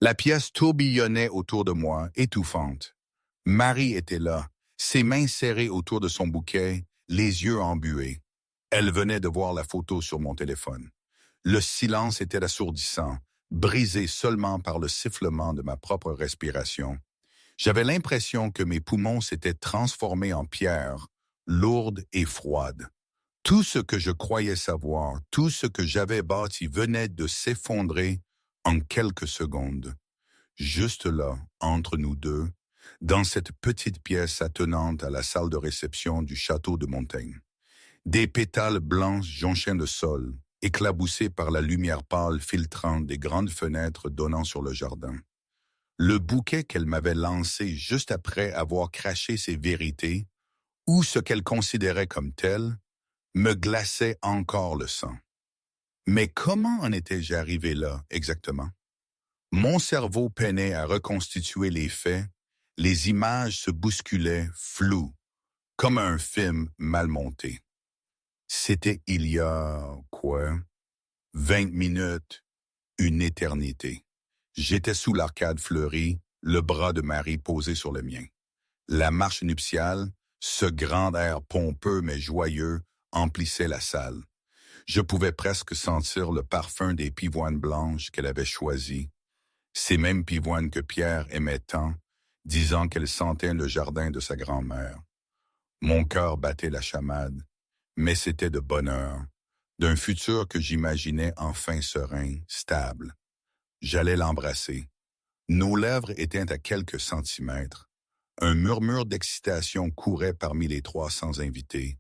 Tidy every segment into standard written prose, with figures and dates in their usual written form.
La pièce tourbillonnait autour de moi, étouffante. Marie était là, ses mains serrées autour de son bouquet, les yeux embués. Elle venait de voir la photo sur mon téléphone. Le silence était assourdissant, brisé seulement par le sifflement de ma propre respiration. J'avais l'impression que mes poumons s'étaient transformés en pierre, lourde et froide. Tout ce que je croyais savoir, tout ce que j'avais bâti venait de s'effondrer en quelques secondes. Juste là, entre nous deux, dans cette petite pièce attenante à la salle de réception du château de Montaigne. Des pétales blancs jonchaient le sol, éclaboussés par la lumière pâle filtrante des grandes fenêtres donnant sur le jardin. Le bouquet qu'elle m'avait lancé juste après avoir craché ses vérités, ou ce qu'elle considérait comme tel, me glaçait encore le sang. Mais comment en étais-je arrivé là, exactement? Mon cerveau peinait à reconstituer les faits, les images se bousculaient, floues, comme un film mal monté. C'était il y a, 20 minutes, une éternité. J'étais sous l'arcade fleurie, le bras de Marie posé sur le mien. La marche nuptiale, ce grand air pompeux mais joyeux, emplissait la salle. Je pouvais presque sentir le parfum des pivoines blanches qu'elle avait choisies, ces mêmes pivoines que Pierre aimait tant, disant qu'elle sentait le jardin de sa grand-mère. Mon cœur battait la chamade, mais c'était de bonheur, d'un futur que j'imaginais enfin serein, stable. J'allais l'embrasser. Nos lèvres étaient à quelques centimètres. Un murmure d'excitation courait parmi les 300 invités.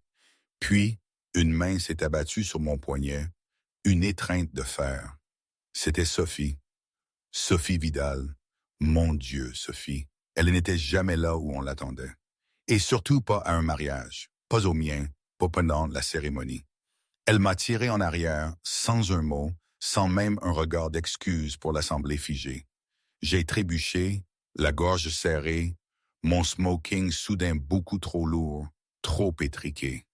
Puis, une main s'est abattue sur mon poignet, une étreinte de fer. C'était Sophie. Sophie Vidal. Mon Dieu, Sophie. Elle n'était jamais là où on l'attendait. Et surtout pas à un mariage, pas au mien, pas pendant la cérémonie. Elle m'a tiré en arrière, sans un mot, sans même un regard d'excuse pour l'assemblée figée. J'ai trébuché, la gorge serrée, mon smoking soudain beaucoup trop lourd, trop étriqué.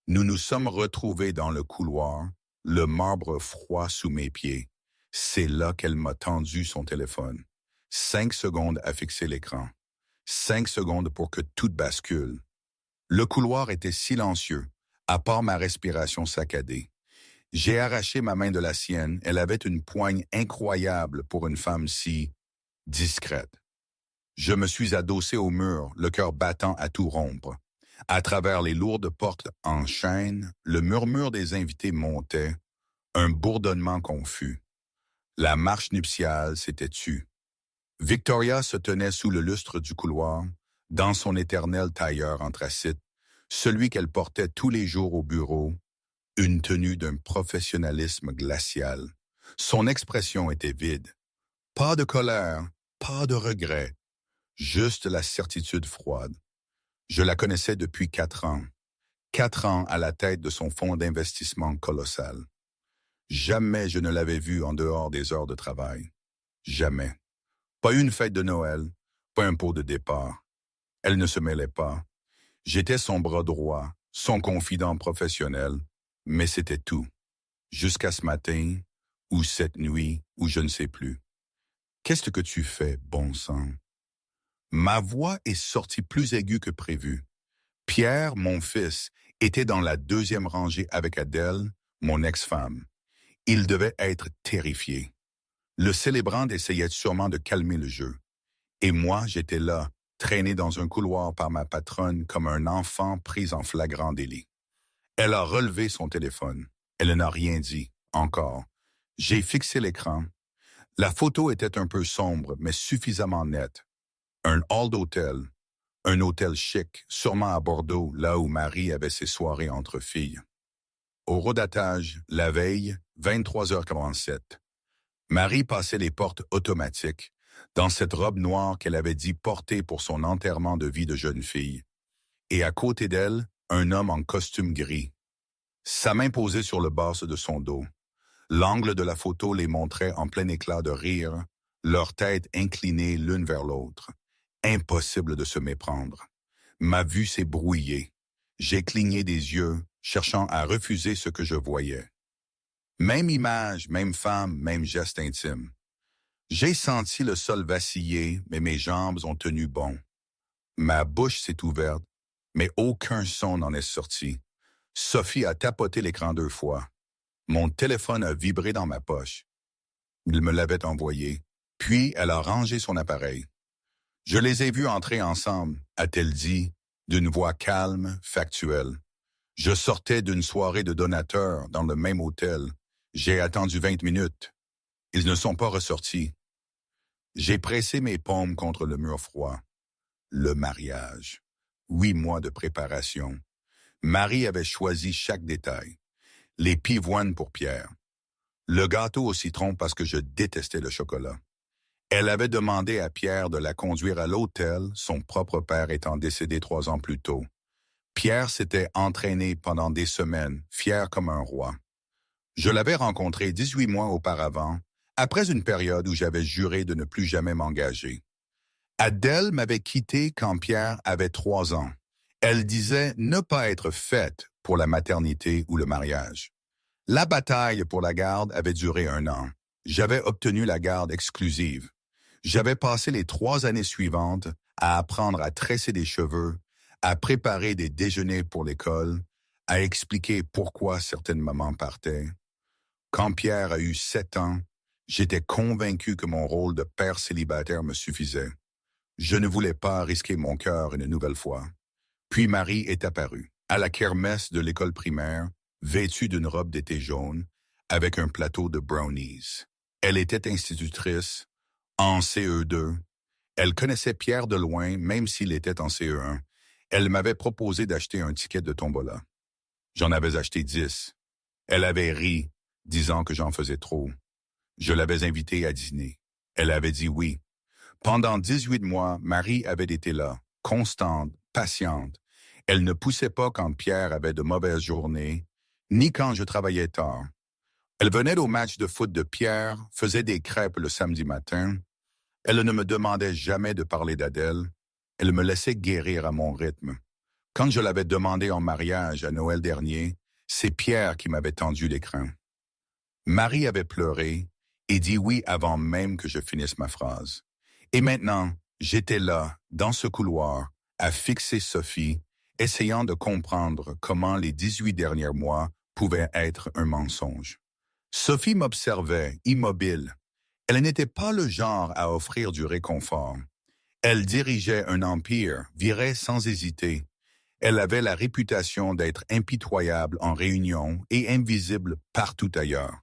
Nous nous sommes retrouvés dans le couloir, le marbre froid sous mes pieds. C'est là qu'elle m'a tendu son téléphone. 5 secondes à fixer l'écran. 5 secondes pour que tout bascule. Le couloir était silencieux, à part ma respiration saccadée. J'ai arraché ma main de la sienne, elle avait une poigne incroyable pour une femme si discrète. Je me suis adossé au mur, le cœur battant à tout rompre. À travers les lourdes portes en chêne, le murmure des invités montait, un bourdonnement confus. La marche nuptiale s'était tue. Victoria se tenait sous le lustre du couloir, dans son éternel tailleur anthracite, celui qu'elle portait tous les jours au bureau, une tenue d'un professionnalisme glacial. Son expression était vide. Pas de colère, pas de regret, juste la certitude froide. Je la connaissais depuis 4 ans. 4 ans à la tête de son fonds d'investissement colossal. Jamais je ne l'avais vue en dehors des heures de travail. Jamais. Pas une fête de Noël, pas un pot de départ. Elle ne se mêlait pas. J'étais son bras droit, son confident professionnel, mais c'était tout. Jusqu'à ce matin, ou cette nuit, ou je ne sais plus. Qu'est-ce que tu fais, bon sang? Ma voix est sortie plus aiguë que prévu. Pierre, mon fils, était dans la 2e rangée avec Adèle, mon ex-femme. Il devait être terrifié. Le célébrant essayait sûrement de calmer le jeu. Et moi, j'étais là, traîné dans un couloir par ma patronne comme un enfant pris en flagrant délit. Elle a relevé son téléphone. Elle n'a rien dit, encore. J'ai fixé l'écran. La photo était un peu sombre, mais suffisamment nette. Un hall d'hôtel, un hôtel chic, sûrement à Bordeaux, là où Marie avait ses soirées entre filles. Au rodatage, la veille, 23h47. Marie passait les portes automatiques, dans cette robe noire qu'elle avait dit porter pour son enterrement de vie de jeune fille. Et à côté d'elle, un homme en costume gris. Sa main posée sur le bas de son dos. L'angle de la photo les montrait en plein éclat de rire, leurs têtes inclinées l'une vers l'autre. Impossible de se méprendre. Ma vue s'est brouillée. J'ai cligné des yeux, cherchant à refuser ce que je voyais. Même image, même femme, même geste intime. J'ai senti le sol vaciller, mais mes jambes ont tenu bon. Ma bouche s'est ouverte, mais aucun son n'en est sorti. Sophie a tapoté l'écran 2 fois. Mon téléphone a vibré dans ma poche. Il me l'avait envoyé. Puis elle a rangé son appareil. Je les ai vus entrer ensemble, a-t-elle dit, d'une voix calme, factuelle. Je sortais d'une soirée de donateurs dans le même hôtel. J'ai attendu 20 minutes. Ils ne sont pas ressortis. J'ai pressé mes paumes contre le mur froid. Le mariage. 8 mois de préparation. Marie avait choisi chaque détail. Les pivoines pour Pierre. Le gâteau au citron parce que je détestais le chocolat. Elle avait demandé à Pierre de la conduire à l'hôtel, son propre père étant décédé 3 ans plus tôt. Pierre s'était entraîné pendant des semaines, fier comme un roi. Je l'avais rencontré 18 mois auparavant, après une période où j'avais juré de ne plus jamais m'engager. Adèle m'avait quitté quand Pierre avait 3 ans. Elle disait ne pas être faite pour la maternité ou le mariage. La bataille pour la garde avait duré 1 an. J'avais obtenu la garde exclusive. J'avais passé les 3 années suivantes à apprendre à tresser des cheveux, à préparer des déjeuners pour l'école, à expliquer pourquoi certaines mamans partaient. Quand Pierre a eu 7 ans, j'étais convaincu que mon rôle de père célibataire me suffisait. Je ne voulais pas risquer mon cœur une nouvelle fois. Puis Marie est apparue, à la kermesse de l'école primaire, vêtue d'une robe d'été jaune, avec un plateau de brownies. Elle était institutrice, en CE2. Elle connaissait Pierre de loin, même s'il était en CE1. Elle m'avait proposé d'acheter un ticket de tombola. J'en avais acheté 10. Elle avait ri, disant que j'en faisais trop. Je l'avais invitée à dîner. Elle avait dit oui. Pendant 18 mois, Marie avait été là, constante, patiente. Elle ne poussait pas quand Pierre avait de mauvaises journées, ni quand je travaillais tard. Elle venait au match de foot de Pierre, faisait des crêpes le samedi matin. Elle ne me demandait jamais de parler d'Adèle. Elle me laissait guérir à mon rythme. Quand je l'avais demandé en mariage à Noël dernier, c'est Pierre qui m'avait tendu l'écran. Marie avait pleuré et dit oui avant même que je finisse ma phrase. Et maintenant, j'étais là, dans ce couloir, à fixer Sophie, essayant de comprendre comment les 18 derniers mois pouvaient être un mensonge. Sophie m'observait, immobile. Elle n'était pas le genre à offrir du réconfort. Elle dirigeait un empire, virait sans hésiter. Elle avait la réputation d'être impitoyable en réunion et invisible partout ailleurs.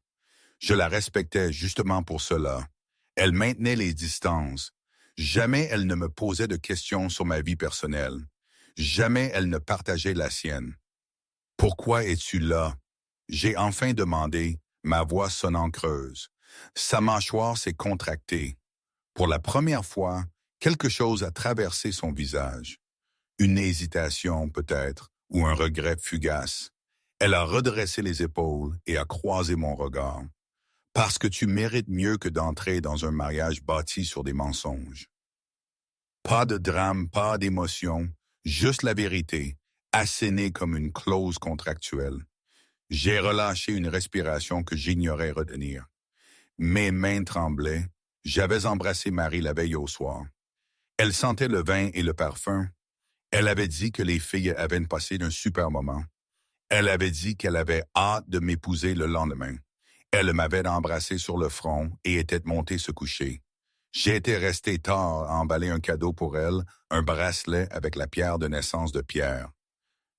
Je la respectais justement pour cela. Elle maintenait les distances. Jamais elle ne me posait de questions sur ma vie personnelle. Jamais elle ne partageait la sienne. « Pourquoi es-tu là ?» J'ai enfin demandé, ma voix sonnant creuse. Sa mâchoire s'est contractée. Pour la première fois, quelque chose a traversé son visage. Une hésitation peut-être, ou un regret fugace. Elle a redressé les épaules et a croisé mon regard. Parce que tu mérites mieux que d'entrer dans un mariage bâti sur des mensonges. Pas de drame, pas d'émotion, juste la vérité, assénée comme une clause contractuelle. J'ai relâché une respiration que j'ignorais retenir. Mes mains tremblaient. J'avais embrassé Marie la veille au soir. Elle sentait le vin et le parfum. Elle avait dit que les filles avaient passé un super moment. Elle avait dit qu'elle avait hâte de m'épouser le lendemain. Elle m'avait embrassé sur le front et était montée se coucher. J'étais resté tard à emballer un cadeau pour elle, un bracelet avec la pierre de naissance de Pierre.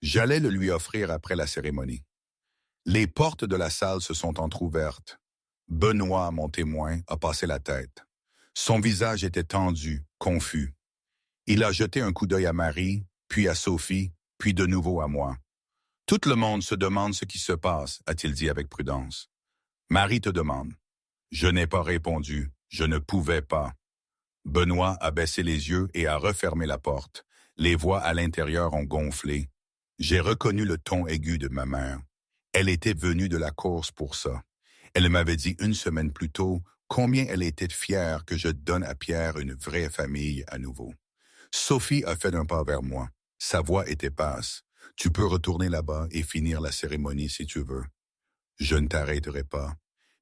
J'allais le lui offrir après la cérémonie. Les portes de la salle se sont entr'ouvertes. Benoît, mon témoin, a passé la tête. Son visage était tendu, confus. Il a jeté un coup d'œil à Marie, puis à Sophie, puis de nouveau à moi. « Tout le monde se demande ce qui se passe, » a-t-il dit avec prudence. « Marie te demande. » Je n'ai pas répondu. Je ne pouvais pas. Benoît a baissé les yeux et a refermé la porte. Les voix à l'intérieur ont gonflé. J'ai reconnu le ton aigu de ma mère. Elle était venue de la course pour ça. Elle m'avait dit 1 semaine plus tôt combien elle était fière que je donne à Pierre une vraie famille à nouveau. Sophie a fait un pas vers moi. Sa voix était basse. « Tu peux retourner là-bas et finir la cérémonie si tu veux. » Je ne t'arrêterai pas.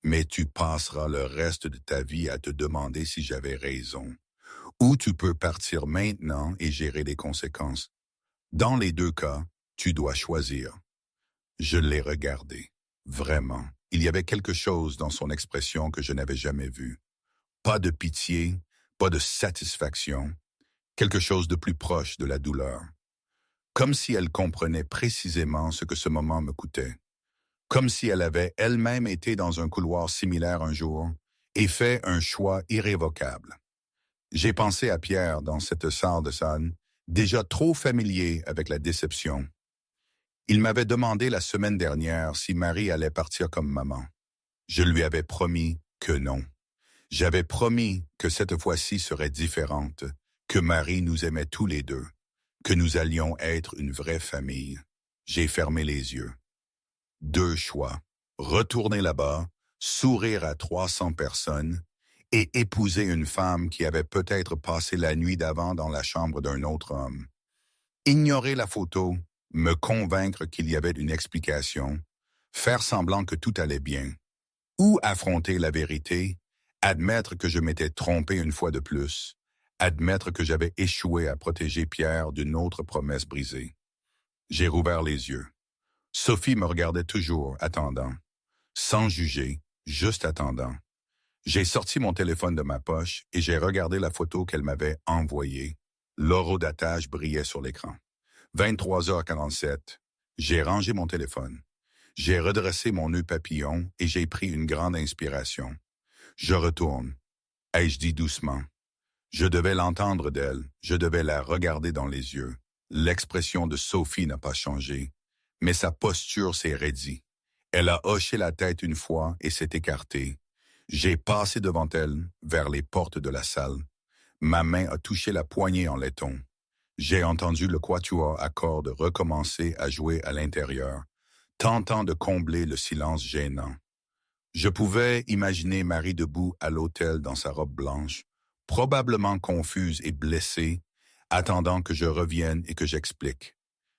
mais tu passeras le reste de ta vie à te demander si j'avais raison. Ou tu peux partir maintenant et gérer les conséquences. Dans les deux cas, tu dois choisir. Je l'ai regardé. Vraiment. Il y avait quelque chose dans son expression que je n'avais jamais vu. Pas de pitié, pas de satisfaction, quelque chose de plus proche de la douleur. Comme si elle comprenait précisément ce que ce moment me coûtait. Comme si elle avait elle-même été dans un couloir similaire un jour et fait un choix irrévocable. J'ai pensé à Pierre dans cette salle de salle, déjà trop familier avec la déception. Il m'avait demandé la semaine dernière si Marie allait partir comme maman. Je lui avais promis que non. J'avais promis que cette fois-ci serait différente, que Marie nous aimait tous les deux, que nous allions être une vraie famille. J'ai fermé les yeux. Deux choix. Retourner là-bas, sourire à 300 personnes et épouser une femme qui avait peut-être passé la nuit d'avant dans la chambre d'un autre homme. Ignorer la photo, me convaincre qu'il y avait une explication, faire semblant que tout allait bien, ou affronter la vérité, admettre que je m'étais trompé une fois de plus, admettre que j'avais échoué à protéger Pierre d'une autre promesse brisée. J'ai rouvert les yeux. Sophie me regardait toujours, attendant. Sans juger, juste attendant. J'ai sorti mon téléphone de ma poche et j'ai regardé la photo qu'elle m'avait envoyée. L'horodatage brillait sur l'écran. 23h47. J'ai rangé mon téléphone. J'ai redressé mon nœud papillon et j'ai pris une grande inspiration. Je retourne. Ai-je dit doucement. Je devais l'entendre d'elle, je devais la regarder dans les yeux. L'expression de Sophie n'a pas changé, mais sa posture s'est raidie. Elle a hoché la tête une fois et s'est écartée. J'ai passé devant elle, vers les portes de la salle. Ma main a touché la poignée en laiton. J'ai entendu le quatuor à cordes recommencer à jouer à l'intérieur, tentant de combler le silence gênant. Je pouvais imaginer Marie debout à l'autel dans sa robe blanche, probablement confuse et blessée, attendant que je revienne et que j'explique.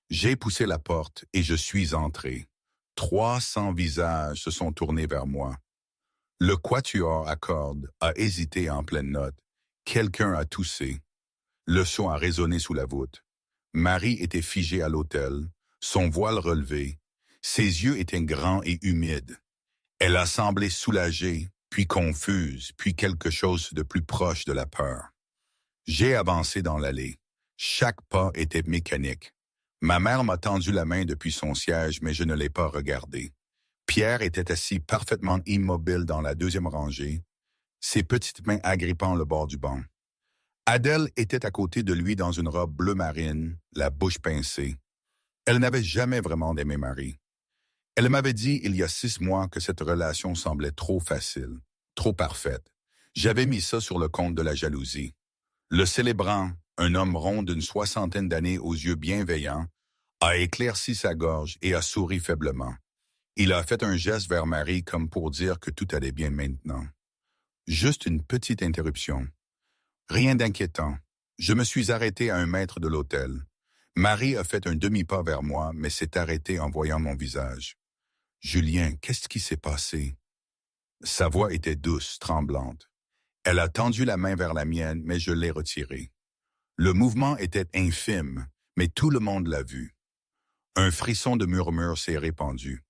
J'ai poussé la porte et je suis entré. 300 visages se sont tournés vers moi. Le quatuor à cordes a hésité en pleine note. Quelqu'un a toussé. Le son a résonné sous la voûte. Marie était figée à l'autel, son voile relevé. Ses yeux étaient grands et humides. Elle a semblé soulagée, puis confuse, puis quelque chose de plus proche de la peur. J'ai avancé dans l'allée. Chaque pas était mécanique. Ma mère m'a tendu la main depuis son siège, mais je ne l'ai pas regardé. Pierre était assis parfaitement immobile dans la deuxième rangée, ses petites mains agrippant le bord du banc. Adèle était à côté de lui dans une robe bleu marine, la bouche pincée. Elle n'avait jamais vraiment aimé Marie. Elle m'avait dit il y a 6 mois que cette relation semblait trop facile, trop parfaite. J'avais mis ça sur le compte de la jalousie. Le célébrant, un homme rond d'une 60aine d'années aux yeux bienveillants, a éclairci sa gorge et a souri faiblement. Il a fait un geste vers Marie comme pour dire que tout allait bien maintenant. Juste une petite interruption. Rien d'inquiétant. Je me suis arrêté à 1 mètre de l'autel. Marie a fait un demi-pas vers moi, mais s'est arrêtée en voyant mon visage. « Julien, qu'est-ce qui s'est passé? » Sa voix était douce, tremblante. Elle a tendu la main vers la mienne, mais je l'ai retirée. Le mouvement était infime, mais tout le monde l'a vu. Un frisson de murmure s'est répandu.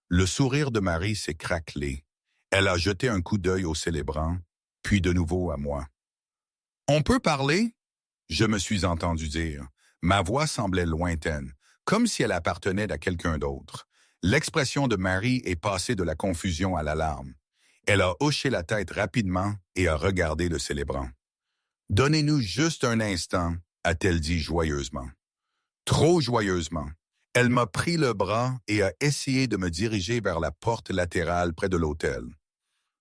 Le sourire de Marie s'est craquelé. Elle a jeté un coup d'œil au célébrant, puis de nouveau à moi. « On peut parler? » Je me suis entendu dire. Ma voix semblait lointaine, comme si elle appartenait à quelqu'un d'autre. L'expression de Marie est passée de la confusion à l'alarme. Elle a hoché la tête rapidement et a regardé le célébrant. « Donnez-nous juste un instant, » a-t-elle dit joyeusement. Trop joyeusement. Elle m'a pris le bras et a essayé de me diriger vers la porte latérale près de l'autel.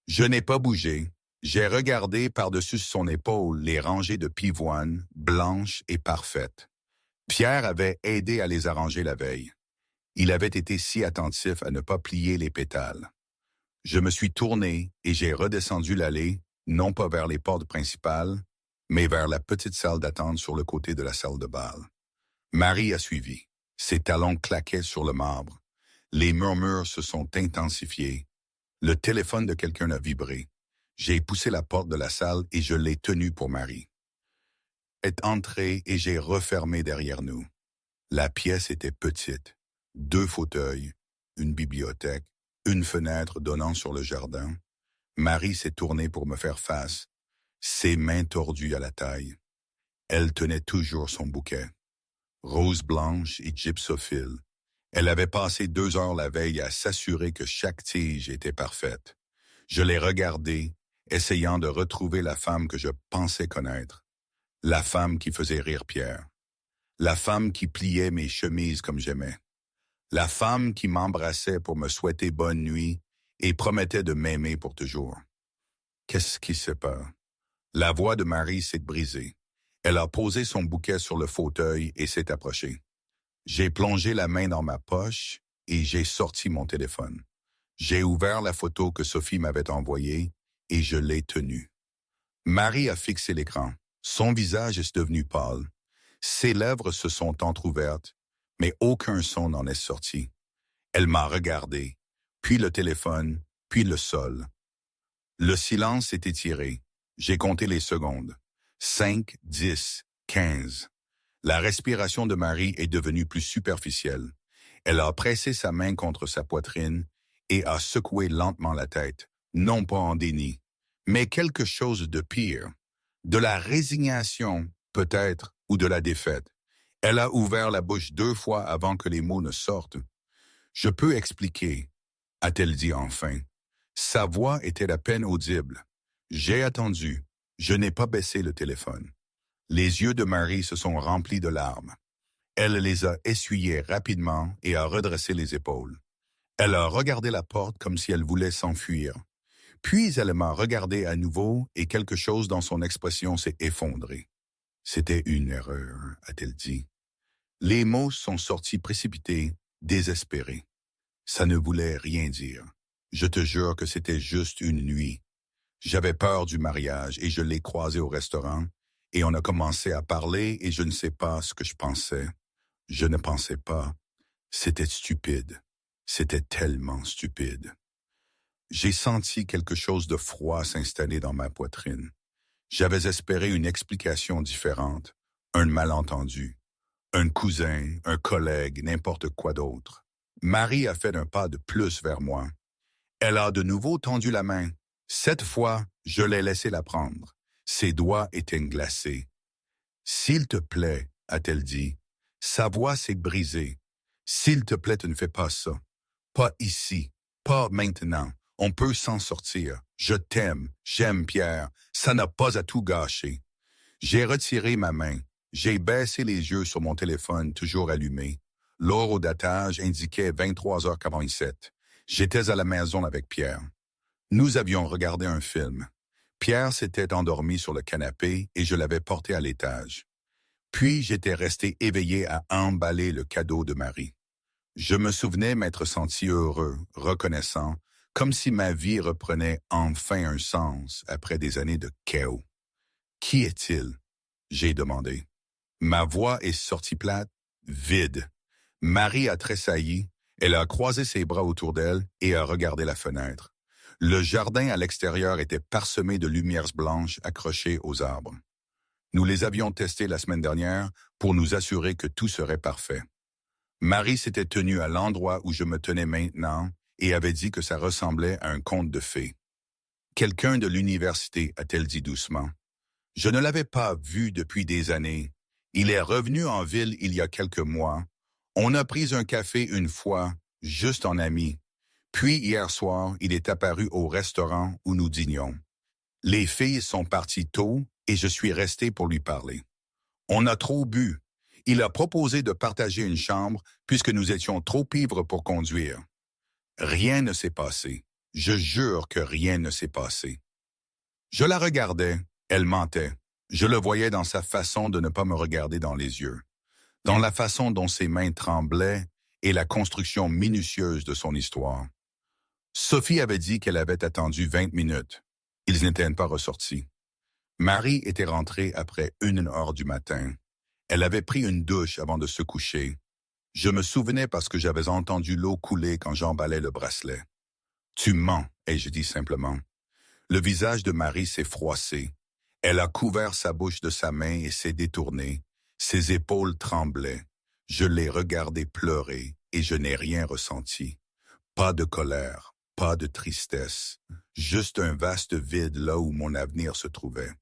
Je n'ai pas bougé. J'ai regardé par-dessus son épaule les rangées de pivoines, blanches et parfaites. Pierre avait aidé à les arranger la veille. Il avait été si attentif à ne pas plier les pétales. Je me suis tourné et j'ai redescendu l'allée, non pas vers les portes principales, mais vers la petite salle d'attente sur le côté de la salle de bal. Marie a suivi. Ses talons claquaient sur le marbre. Les murmures se sont intensifiés. Le téléphone de quelqu'un a vibré. J'ai poussé la porte de la salle et je l'ai tenu pour Marie. Elle est entrée et j'ai refermé derrière nous. La pièce était petite. 2 fauteuils, une bibliothèque, une fenêtre donnant sur le jardin. Marie s'est tournée pour me faire face, ses mains tordues à la taille. Elle tenait toujours son bouquet. Rose blanche et gypsophile. Elle avait passé 2 heures la veille à s'assurer que chaque tige était parfaite. Je l'ai regardée, essayant de retrouver la femme que je pensais connaître. La femme qui faisait rire Pierre. La femme qui pliait mes chemises comme j'aimais. La femme qui m'embrassait pour me souhaiter bonne nuit et promettait de m'aimer pour toujours. Qu'est-ce qui se passe? La voix de Marie s'est brisée. Elle a posé son bouquet sur le fauteuil et s'est approchée. J'ai plongé la main dans ma poche et j'ai sorti mon téléphone. J'ai ouvert la photo que Sophie m'avait envoyée et je l'ai tenue. Marie a fixé l'écran. Son visage est devenu pâle. Ses lèvres se sont entr'ouvertes, mais aucun son n'en est sorti. Elle m'a regardé, puis le téléphone, puis le sol. Le silence s'est étiré. J'ai compté les secondes. 5, 10, 15. La respiration de Marie est devenue plus superficielle. Elle a pressé sa main contre sa poitrine et a secoué lentement la tête, non pas en déni, mais quelque chose de pire. De la résignation, peut-être, ou de la défaite. Elle a ouvert la bouche 2 fois avant que les mots ne sortent. « Je peux expliquer », a-t-elle dit enfin. Sa voix était à peine audible. J'ai attendu. Je n'ai pas baissé le téléphone. Les yeux de Marie se sont remplis de larmes. Elle les a essuyés rapidement et a redressé les épaules. Elle a regardé la porte comme si elle voulait s'enfuir. Puis elle m'a regardé à nouveau et quelque chose dans son expression s'est effondré. « C'était une erreur », a-t-elle dit. Les mots sont sortis précipités, désespérés. Ça ne voulait rien dire. Je te jure que c'était juste une nuit. J'avais peur du mariage et je l'ai croisé au restaurant et on a commencé à parler et je ne sais pas ce que je pensais. Je ne pensais pas. C'était stupide. C'était tellement stupide. J'ai senti quelque chose de froid s'installer dans ma poitrine. J'avais espéré une explication différente, un malentendu, un cousin, un collègue, n'importe quoi d'autre. Marie a fait un pas de plus vers moi. Elle a de nouveau tendu la main. Cette fois, je l'ai laissé la prendre. Ses doigts étaient glacés. « S'il te plaît, » a-t-elle dit. Sa voix s'est brisée. « S'il te plaît, tu ne fais pas ça. Pas ici. Pas maintenant. On peut s'en sortir. Je t'aime. J'aime Pierre. Ça n'a pas à tout gâcher. » J'ai retiré ma main. J'ai baissé les yeux sur mon téléphone, toujours allumé. L'heure au datage indiquait 23h47. J'étais à la maison avec Pierre. Nous avions regardé un film. Pierre s'était endormi sur le canapé et je l'avais porté à l'étage. Puis j'étais resté éveillé à emballer le cadeau de Marie. Je me souvenais m'être senti heureux, reconnaissant, comme si ma vie reprenait enfin un sens après des années de chaos. « Qui est-il » j'ai demandé. Ma voix est sortie plate, vide. Marie a tressailli, elle a croisé ses bras autour d'elle et a regardé la fenêtre. Le jardin à l'extérieur était parsemé de lumières blanches accrochées aux arbres. Nous les avions testés la semaine dernière pour nous assurer que tout serait parfait. Marie s'était tenue à l'endroit où je me tenais maintenant et avait dit que ça ressemblait à un conte de fées. « Quelqu'un de l'université », a-t-elle dit doucement. Je ne l'avais pas vu depuis des années. Il est revenu en ville il y a quelques mois. On a pris un café une fois, juste en amis. Puis hier soir, il est apparu au restaurant où nous dînions. Les filles sont parties tôt et je suis resté pour lui parler. On a trop bu. Il a proposé de partager une chambre puisque nous étions trop ivres pour conduire. Rien ne s'est passé. Je jure que rien ne s'est passé. Je la regardais. Elle mentait. Je le voyais dans sa façon de ne pas me regarder dans les yeux, dans la façon dont ses mains tremblaient et la construction minutieuse de son histoire. Sophie avait dit qu'elle avait attendu 20 minutes. Ils n'étaient pas ressortis. Marie était rentrée après 1h du matin. Elle avait pris une douche avant de se coucher. Je me souvenais parce que j'avais entendu l'eau couler quand j'emballais le bracelet. « Tu mens, ai-je dit simplement. Le visage de Marie s'est froissé. Elle a couvert sa bouche de sa main et s'est détournée. Ses épaules tremblaient. Je l'ai regardée pleurer et je n'ai rien ressenti. Pas de colère, pas de tristesse, juste un vaste vide là où mon avenir se trouvait.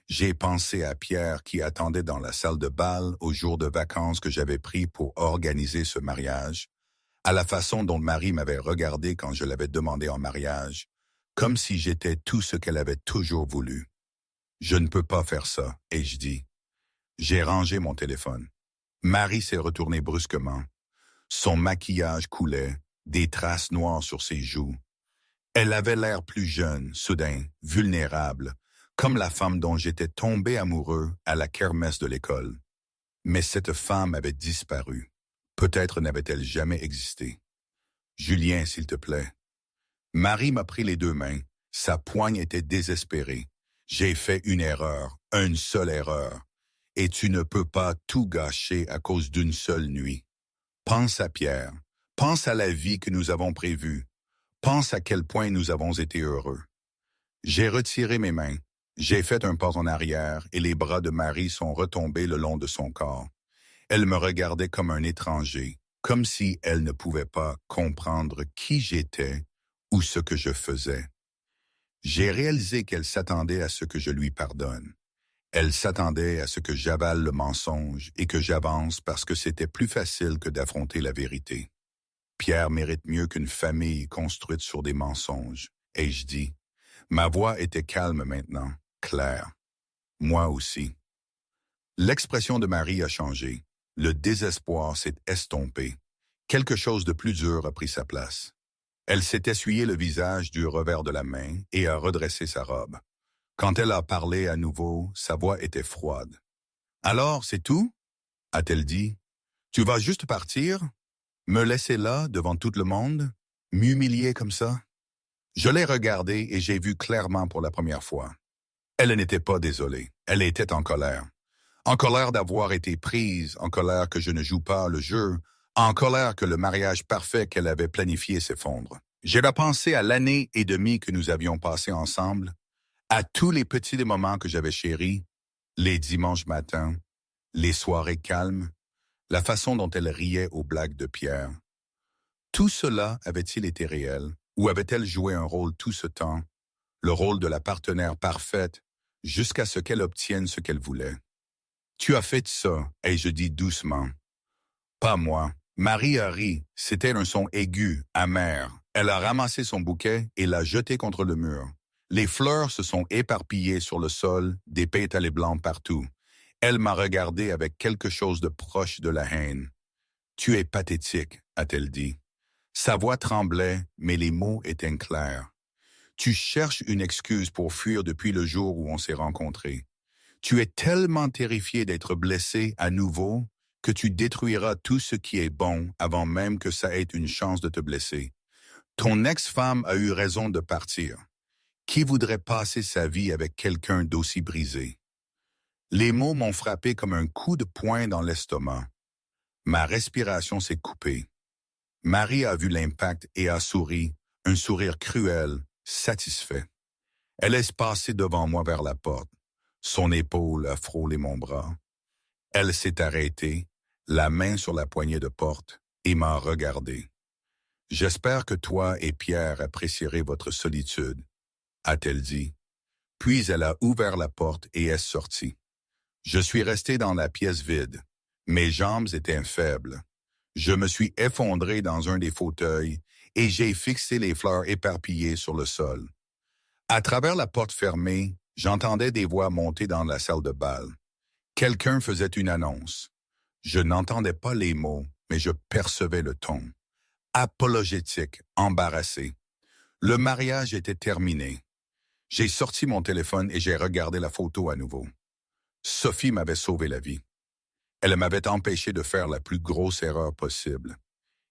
J'ai pensé à Pierre qui attendait dans la salle de bal au jour de vacances que j'avais pris pour organiser ce mariage, à la façon dont Marie m'avait regardé quand je l'avais demandé en mariage, comme si j'étais tout ce qu'elle avait toujours voulu. Je ne peux pas faire ça, ai-je dit. J'ai rangé mon téléphone. Marie s'est retournée brusquement. Son maquillage coulait, des traces noires sur ses joues. Elle avait l'air plus jeune, soudain, vulnérable, comme la femme dont j'étais tombé amoureux à la kermesse de l'école. Mais cette femme avait disparu. Peut-être n'avait-elle jamais existé. Julien, s'il te plaît. Marie m'a pris les 2 mains. Sa poigne était désespérée. J'ai fait une seule erreur. Et tu ne peux pas tout gâcher à cause d'une seule nuit. Pense à Pierre. Pense à la vie que nous avons prévue. Pense à quel point nous avons été heureux. J'ai retiré mes mains. J'ai fait un pas en arrière et les bras de Marie sont retombés le long de son corps. Elle me regardait comme un étranger, comme si elle ne pouvait pas comprendre qui j'étais ou ce que je faisais. J'ai réalisé qu'elle s'attendait à ce que je lui pardonne. Elle s'attendait à ce que j'avale le mensonge et que j'avance parce que c'était plus facile que d'affronter la vérité. Pierre mérite mieux qu'une famille construite sur des mensonges, ai-je dit. Ma voix était calme maintenant, claire. Moi aussi. L'expression de Marie a changé. Le désespoir s'est estompé. Quelque chose de plus dur a pris sa place. Elle s'est essuyé le visage du revers de la main et a redressé sa robe. Quand elle a parlé à nouveau, sa voix était froide. « Alors, c'est tout ?» a-t-elle dit. « Tu vas juste partir? Me laisser là, devant tout le monde? M'humilier comme ça? » Je l'ai regardée et j'ai vu clairement pour la première fois. Elle n'était pas désolée, elle était en colère. En colère d'avoir été prise, en colère que je ne joue pas le jeu, en colère que le mariage parfait qu'elle avait planifié s'effondre. J'ai repensé à l'année et demie que nous avions passé ensemble, à tous les petits moments que j'avais chéris, les dimanches matins, les soirées calmes, la façon dont elle riait aux blagues de Pierre. Tout cela avait-il été réel, ou avait-elle joué un rôle tout ce temps, le rôle de la partenaire parfaite, jusqu'à ce qu'elle obtienne ce qu'elle voulait? Tu as fait ça, ai-je dit doucement. Pas moi. Marie a ri, c'était un son aigu, amer. Elle a ramassé son bouquet et l'a jeté contre le mur. Les fleurs se sont éparpillées sur le sol, des pétales blancs partout. Elle m'a regardé avec quelque chose de proche de la haine. « Tu es pathétique », a-t-elle dit. Sa voix tremblait, mais les mots étaient clairs. « Tu cherches une excuse pour fuir depuis le jour où on s'est rencontrés. Tu es tellement terrifié d'être blessé à nouveau que tu détruiras tout ce qui est bon avant même que ça ait une chance de te blesser. Ton ex-femme a eu raison de partir. Qui voudrait passer sa vie avec quelqu'un d'aussi brisé? » Les mots m'ont frappé comme un coup de poing dans l'estomac. Ma respiration s'est coupée. Marie a vu l'impact et a souri, un sourire cruel, satisfait. Elle est passée devant moi vers la porte. Son épaule a frôlé mon bras. Elle s'est arrêtée, la main sur la poignée de porte, et m'a regardé. « J'espère que toi et Pierre apprécierez votre solitude, » a-t-elle dit. Puis elle a ouvert la porte et est sortie. Je suis resté dans la pièce vide. Mes jambes étaient faibles. Je me suis effondré dans un des fauteuils et j'ai fixé les fleurs éparpillées sur le sol. À travers la porte fermée, j'entendais des voix monter dans la salle de bal. Quelqu'un faisait une annonce. Je n'entendais pas les mots, mais je percevais le ton. Apologétique, embarrassé. Le mariage était terminé. J'ai sorti mon téléphone et j'ai regardé la photo à nouveau. Sophie m'avait sauvé la vie. Elle m'avait empêché de faire la plus grosse erreur possible.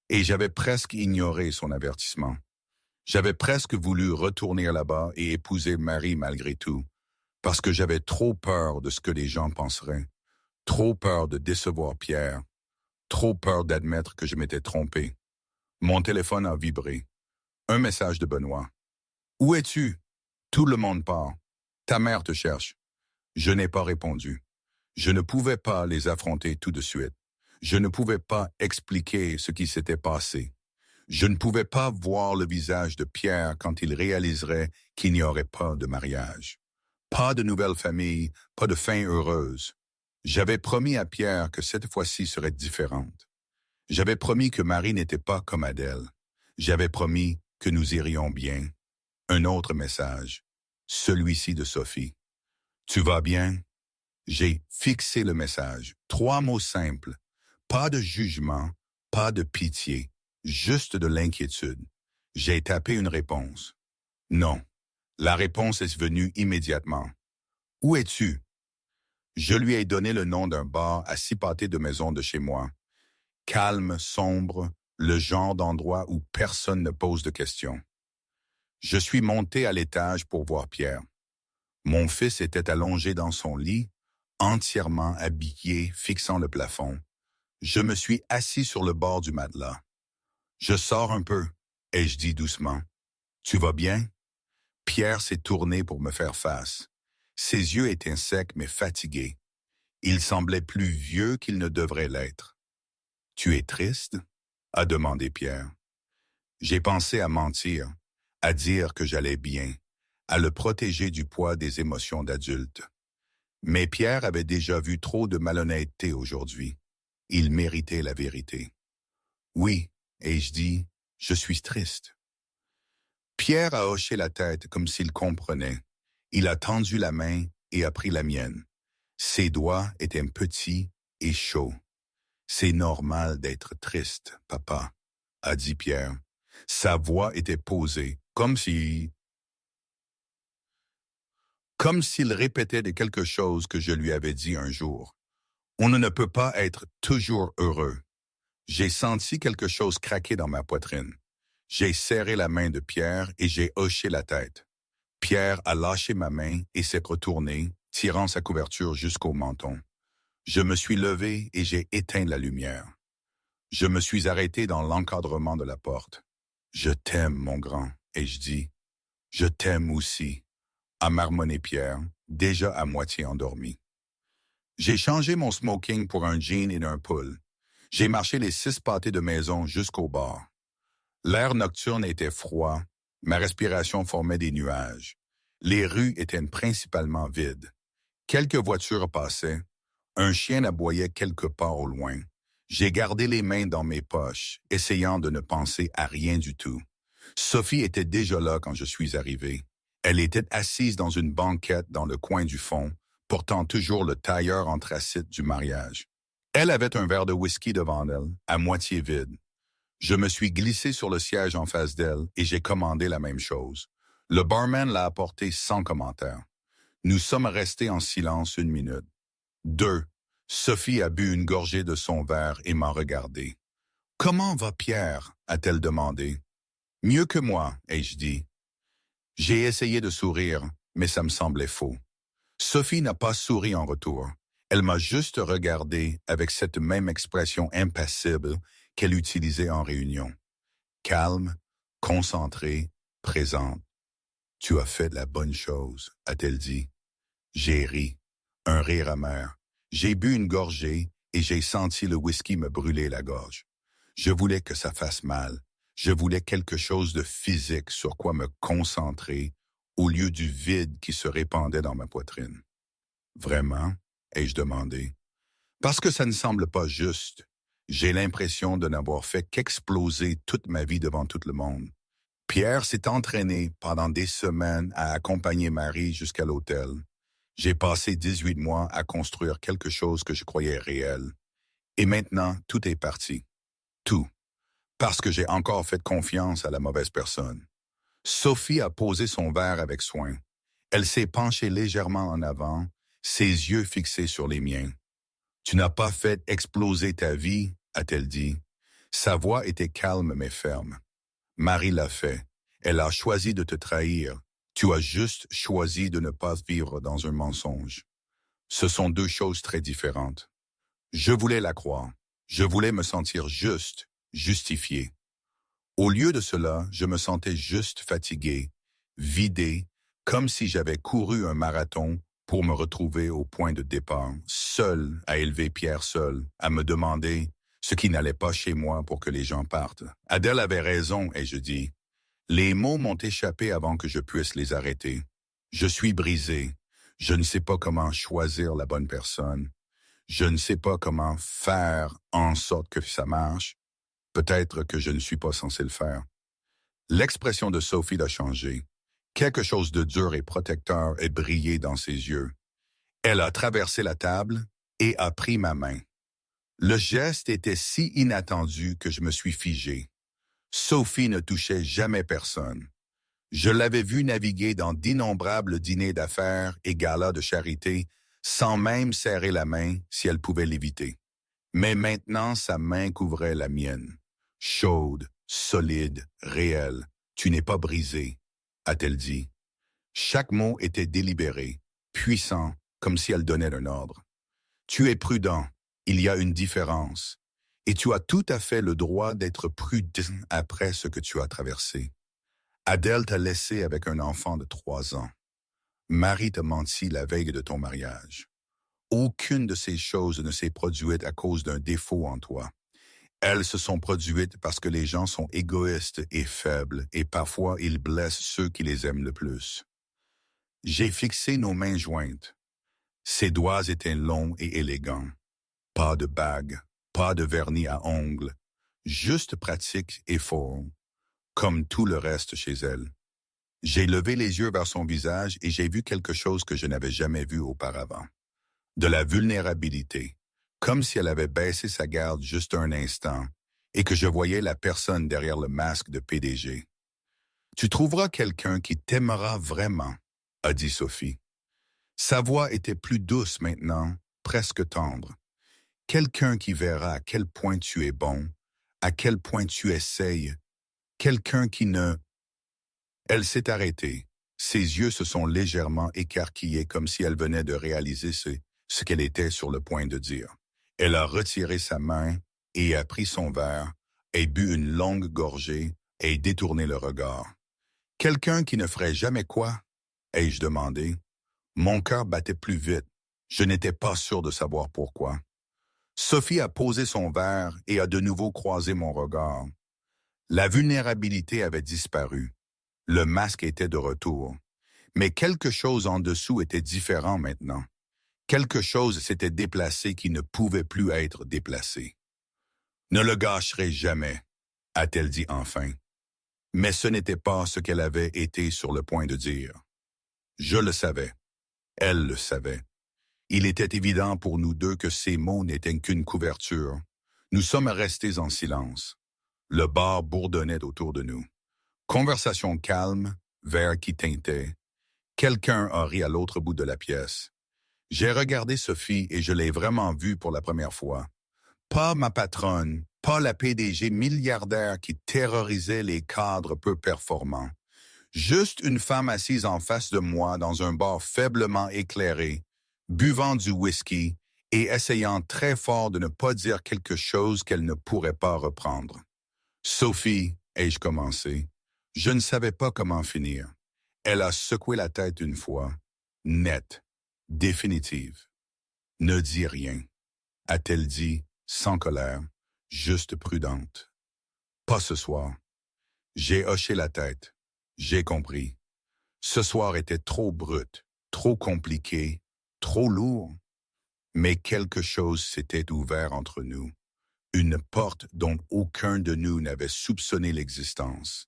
Et j'avais presque ignoré son avertissement. J'avais presque voulu retourner là-bas et épouser Marie malgré tout, parce que j'avais trop peur de ce que les gens penseraient, trop peur de décevoir Pierre, trop peur d'admettre que je m'étais trompé. Mon téléphone a vibré. Un message de Benoît. Où es-tu? Tout le monde part. Ta mère te cherche. Je n'ai pas répondu. Je ne pouvais pas les affronter tout de suite. Je ne pouvais pas expliquer ce qui s'était passé. Je ne pouvais pas voir le visage de Pierre quand il réaliserait qu'il n'y aurait pas de mariage. Pas de nouvelle famille, pas de fin heureuse. J'avais promis à Pierre que cette fois-ci serait différente. J'avais promis que Marie n'était pas comme Adèle. J'avais promis que nous irions bien. Un autre message, celui-ci de Sophie. Tu vas bien? J'ai fixé le message. 3 mots simples. Pas de jugement, pas de pitié, juste de l'inquiétude. J'ai tapé une réponse. Non. La réponse est venue immédiatement. Où es-tu? Je lui ai donné le nom d'un bar à 6 pâtés de maison de chez moi. Calme, sombre, le genre d'endroit où personne ne pose de questions. Je suis monté à l'étage pour voir Pierre. Mon fils était allongé dans son lit, entièrement habillé, fixant le plafond. Je me suis assis sur le bord du matelas. Je sors un peu, ai-je dit doucement. Tu vas bien? Pierre s'est tourné pour me faire face. Ses yeux étaient secs mais fatigués. Il semblait plus vieux qu'il ne devrait l'être. Tu es triste? A demandé Pierre. J'ai pensé à mentir, à dire que j'allais bien, à le protéger du poids des émotions d'adulte. Mais Pierre avait déjà vu trop de malhonnêteté aujourd'hui. Il méritait la vérité. Oui, ai-je dit, je suis triste. Pierre a hoché la tête comme s'il comprenait. Il a tendu la main et a pris la mienne. Ses doigts étaient petits et chauds. C'est normal d'être triste, papa, a dit Pierre. Sa voix était posée, comme s'il répétait de quelque chose que je lui avais dit un jour. On ne peut pas être toujours heureux. J'ai senti quelque chose craquer dans ma poitrine. J'ai serré la main de Pierre et j'ai hoché la tête. Pierre a lâché ma main et s'est retourné, tirant sa couverture jusqu'au menton. Je me suis levé et j'ai éteint la lumière. Je me suis arrêté dans l'encadrement de la porte. Je t'aime, mon grand, ai-je dit. Je t'aime aussi, a marmonné Pierre, déjà à moitié endormi. J'ai changé mon smoking pour un jean et un pull. J'ai marché les 6 pâtés de maison jusqu'au bar. L'air nocturne était froid, ma respiration formait des nuages. Les rues étaient principalement vides. Quelques voitures passaient. Un chien aboyait quelque part au loin. J'ai gardé les mains dans mes poches, essayant de ne penser à rien du tout. Sophie était déjà là quand je suis arrivé. Elle était assise dans une banquette dans le coin du fond, portant toujours le tailleur anthracite du mariage. Elle avait un verre de whisky devant elle, à moitié vide. Je me suis glissé sur le siège en face d'elle et j'ai commandé la même chose. Le barman l'a apporté sans commentaire. Nous sommes restés en silence 1 minute. 2. Sophie a bu une gorgée de son verre et m'a regardé. « Comment va Pierre? » a-t-elle demandé. « Mieux que moi, ai-je dit. » J'ai essayé de sourire, mais ça me semblait faux. Sophie n'a pas souri en retour. Elle m'a juste regardé avec cette même expression impassible qu'elle utilisait en réunion. Calme, concentrée, présente. « Tu as fait la bonne chose, a-t-elle dit. J'ai ri, un rire amer. J'ai bu une gorgée et j'ai senti le whisky me brûler la gorge. Je voulais que ça fasse mal. Je voulais quelque chose de physique sur quoi me concentrer au lieu du vide qui se répandait dans ma poitrine. Vraiment? Ai-je demandé. Parce que ça ne semble pas juste. J'ai l'impression de n'avoir fait qu'exploser toute ma vie devant tout le monde. Pierre s'est entraîné pendant des semaines à accompagner Marie jusqu'à l'hôtel. J'ai passé 18 mois à construire quelque chose que je croyais réel. Et maintenant, tout est parti. Tout. Parce que j'ai encore fait confiance à la mauvaise personne. Sophie a posé son verre avec soin. Elle s'est penchée légèrement en avant, ses yeux fixés sur les miens. « Tu n'as pas fait exploser ta vie, a-t-elle dit. Sa voix était calme mais ferme. Marie l'a fait. Elle a choisi de te trahir. Tu as juste choisi de ne pas vivre dans un mensonge. Ce sont 2 choses très différentes. Je voulais la croire. Je voulais me sentir juste, justifié. Au lieu de cela, je me sentais juste fatigué, vidé, comme si j'avais couru un marathon pour me retrouver au point de départ, seul, à élever Pierre seul, à me demander ce qui n'allait pas chez moi pour que les gens partent. Adèle avait raison, et je dis, les mots m'ont échappé avant que je puisse les arrêter. Je suis brisé. Je ne sais pas comment choisir la bonne personne. Je ne sais pas comment faire en sorte que ça marche. Peut-être que je ne suis pas censé le faire. L'expression de Sophie a changé. Quelque chose de dur et protecteur est brillé dans ses yeux. Elle a traversé la table et a pris ma main. Le geste était si inattendu que je me suis figé. Sophie ne touchait jamais personne. Je l'avais vue naviguer dans d'innombrables dîners d'affaires et galas de charité sans même serrer la main si elle pouvait l'éviter. Mais maintenant, sa main couvrait la mienne. Chaude, solide, réelle. Tu n'es pas brisé, a-t-elle dit. Chaque mot était délibéré, puissant, comme si elle donnait un ordre. Tu es prudent, il y a une différence. Et tu as tout à fait le droit d'être prudent après ce que tu as traversé. Adèle t'a laissé avec un enfant de 3 ans. Marie t'a menti la veille de ton mariage. Aucune de ces choses ne s'est produite à cause d'un défaut en toi. Elles se sont produites parce que les gens sont égoïstes et faibles et parfois ils blessent ceux qui les aiment le plus. J'ai fixé nos mains jointes. Ses doigts étaient longs et élégants. Pas de bague, pas de vernis à ongles, juste pratique et fort, comme tout le reste chez elle. J'ai levé les yeux vers son visage et j'ai vu quelque chose que je n'avais jamais vu auparavant. De la vulnérabilité, comme si elle avait baissé sa garde juste un instant et que je voyais la personne derrière le masque de PDG. Tu trouveras quelqu'un qui t'aimera vraiment, a dit Sophie. Sa voix était plus douce maintenant, presque tendre. Quelqu'un qui verra à quel point tu es bon, à quel point tu essayes, quelqu'un qui ne... Elle s'est arrêtée. Ses yeux se sont légèrement écarquillés comme si elle venait de réaliser ce qu'elle était sur le point de dire. Elle a retiré sa main et a pris son verre, et bu une longue gorgée et détourné le regard. Quelqu'un qui ne ferait jamais quoi? Ai-je demandé. Mon cœur battait plus vite. Je n'étais pas sûr de savoir pourquoi. Sophie a posé son verre et a de nouveau croisé mon regard. La vulnérabilité avait disparu. Le masque était de retour. Mais quelque chose en dessous était différent maintenant. Quelque chose s'était déplacé qui ne pouvait plus être déplacé. Ne le gâcherai jamais, a-t-elle dit enfin. Mais ce n'était pas ce qu'elle avait été sur le point de dire. Je le savais. Elle le savait. Il était évident pour nous deux que ces mots n'étaient qu'une couverture. Nous sommes restés en silence. Le bar bourdonnait autour de nous. Conversation calme, verre qui tintait. Quelqu'un a ri à l'autre bout de la pièce. J'ai regardé Sophie et je l'ai vraiment vue pour la première fois. Pas ma patronne, pas la PDG milliardaire qui terrorisait les cadres peu performants. Juste une femme assise en face de moi dans un bar faiblement éclairé, buvant du whisky et essayant très fort de ne pas dire quelque chose qu'elle ne pourrait pas reprendre. Sophie, ai-je commencé, je ne savais pas comment finir. Elle a secoué la tête une fois, nette, définitive. Ne dis rien, a-t-elle dit, sans colère, juste prudente. Pas ce soir. J'ai hoché la tête. J'ai compris. Ce soir était trop brut, trop compliqué, trop lourd. Mais quelque chose s'était ouvert entre nous. Une porte dont aucun de nous n'avait soupçonné l'existence.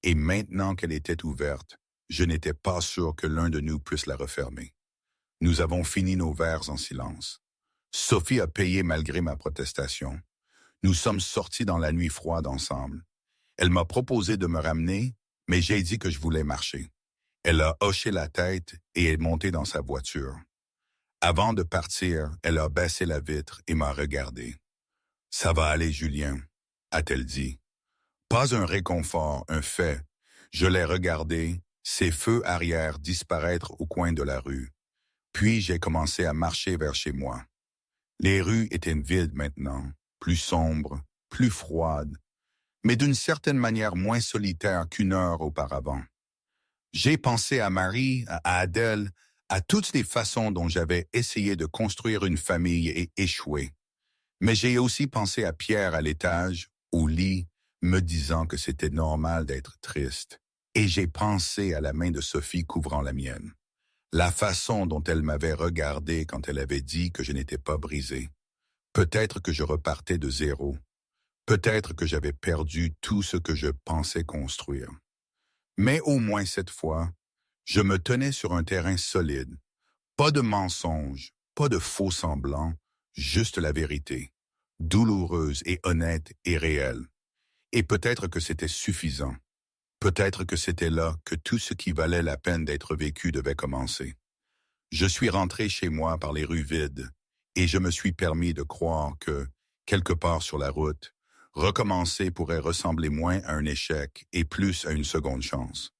Et maintenant qu'elle était ouverte, je n'étais pas sûr que l'un de nous puisse la refermer. Nous avons fini nos verres en silence. Sophie a payé malgré ma protestation. Nous sommes sortis dans la nuit froide ensemble. Elle m'a proposé de me ramener, mais j'ai dit que je voulais marcher. Elle a hoché la tête et est montée dans sa voiture. Avant de partir, elle a baissé la vitre et m'a regardé. « Ça va aller, Julien », a-t-elle dit. Pas un réconfort, un fait. Je l'ai regardé, ses feux arrière disparaître au coin de la rue. Puis j'ai commencé à marcher vers chez moi. Les rues étaient vides maintenant, plus sombres, plus froides. mais d'une certaine manière moins solitaire qu'une heure auparavant. J'ai pensé à Marie, à Adèle, à toutes les façons dont j'avais essayé de construire une famille et échoué. Mais j'ai aussi pensé à Pierre à l'étage, au lit, me disant que c'était normal d'être triste. Et j'ai pensé à la main de Sophie couvrant la mienne. La façon dont elle m'avait regardé quand elle avait dit que je n'étais pas brisé. Peut-être que je repartais de zéro. Peut-être que j'avais perdu tout ce que je pensais construire. Mais au moins cette fois, je me tenais sur un terrain solide. Pas de mensonges, pas de faux semblants, juste la vérité. Douloureuse et honnête et réelle. Et peut-être que c'était suffisant. Peut-être que c'était là que tout ce qui valait la peine d'être vécu devait commencer. Je suis rentré chez moi par les rues vides et je me suis permis de croire que, quelque part sur la route, recommencer pourrait ressembler moins à un échec et plus à une seconde chance.